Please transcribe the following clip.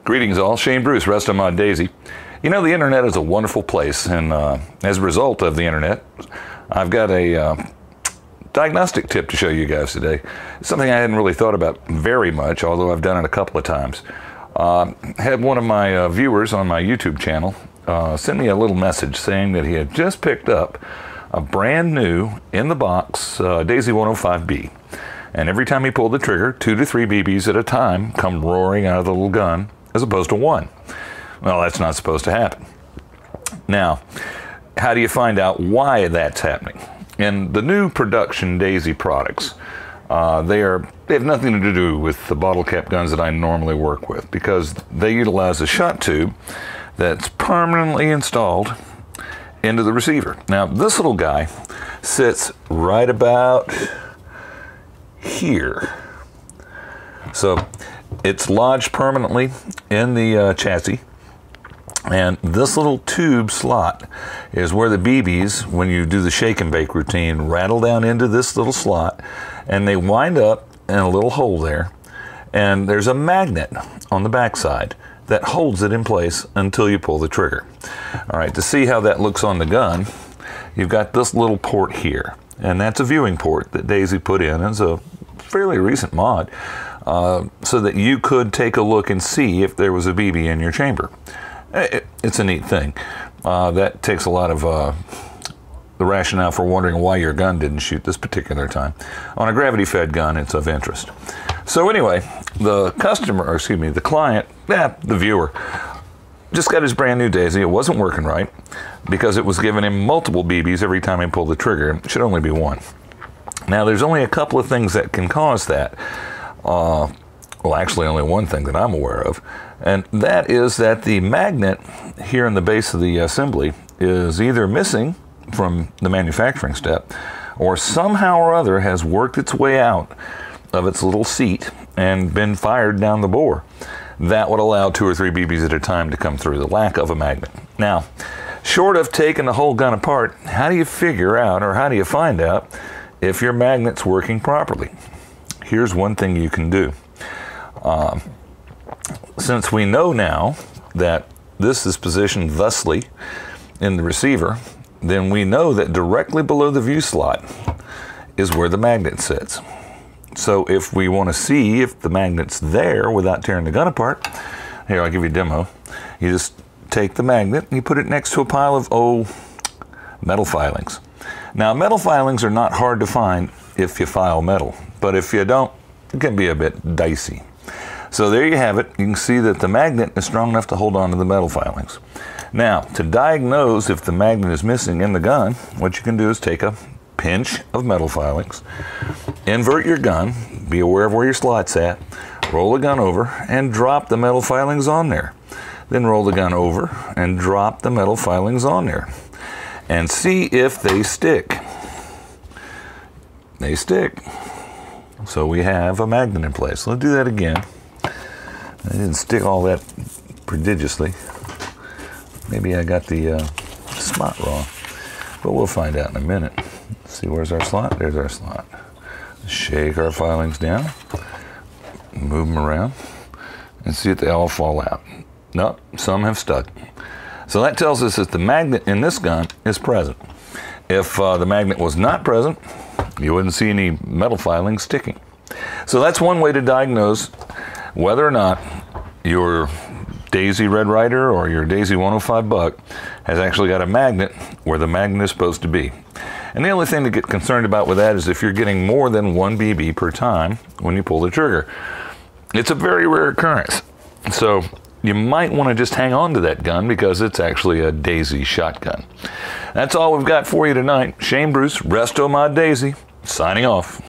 Greetings all, Shane Bruce, Rest on My Daisy. You know, the internet is a wonderful place, and as a result of the internet, I've got a diagnostic tip to show you guys today. It's something I hadn't really thought about very much, although I've done it a couple of times. Had one of my viewers on my YouTube channel send me a little message saying that he had just picked up a brand new, in the box, Daisy 105B. And every time he pulled the trigger, 2 to 3 BBs at a time come roaring out of the little gun, as opposed to 1. Well, that's not supposed to happen. Now, how do you find out why that's happening? In the new production Daisy products, they have nothing to do with the bottle cap guns that I normally work with, because they utilize a shot tube that's permanently installed into the receiver. Now, this little guy sits right about here. So it's lodged permanently in the chassis, and this little tube slot is where the BBs, when you do the shake and bake routine, rattle down into this little slot, and they wind up in a little hole there, and there's a magnet on the backside that holds it in place until you pull the trigger. All right, to see how that looks on the gun, you've got this little port here, and that's a viewing port that Daisy put in as a fairly recent mod, so that you could take a look and see if there was a BB in your chamber. It's a neat thing. That takes a lot of the rationale for wondering why your gun didn't shoot this particular time. On a gravity-fed gun, it's of interest. So anyway, the customer, or excuse me, the client, the viewer, just got his brand new Daisy. It wasn't working right because it was giving him multiple BBs every time he pulled the trigger. It should only be 1. Now, there's only a couple of things that can cause that. Well, actually only one thing that I'm aware of, and that is that the magnet here in the base of the assembly is either missing from the manufacturing step, or somehow or other has worked its way out of its little seat and been fired down the bore. That would allow 2 or 3 BBs at a time to come through, the lack of a magnet. Now, short of taking the whole gun apart, how do you figure out, or how do you find out, if your magnet's working properly? Here's one thing you can do. Since we know now that this is positioned thusly in the receiver, then we know that directly below the view slot is where the magnet sits. So if we want to see if the magnet's there without tearing the gun apart, here, I'll give you a demo. You just take the magnet and you put it next to a pile of, metal filings. Now, metal filings are not hard to find if you file metal, but if you don't, it can be a bit dicey. So there you have it. You can see that the magnet is strong enough to hold on to the metal filings. Now, to diagnose if the magnet is missing in the gun, what you can do is take a pinch of metal filings, invert your gun, be aware of where your slot's at, roll the gun over, and drop the metal filings on there. Then roll the gun over and drop the metal filings on there, and see if they stick. They stick. So we have a magnet in place. Let's do that again. I didn't stick all that prodigiously. Maybe I got the spot wrong, but we'll find out in a minute. Let's see, where's our slot? There's our slot. Shake our filings down, move them around, and see if they all fall out. Nope, some have stuck. So that tells us that the magnet in this gun is present. If the magnet was not present, you wouldn't see any metal filings sticking. So that's one way to diagnose whether or not your Daisy Red Ryder or your Daisy 105 Buck has actually got a magnet where the magnet is supposed to be. And the only thing to get concerned about with that is if you're getting more than 1 BB per time when you pull the trigger. It's a very rare occurrence. So you might want to just hang on to that gun because it's actually a Daisy shotgun. That's all we've got for you tonight. Shane Bruce, Rest on My Daisy, signing off.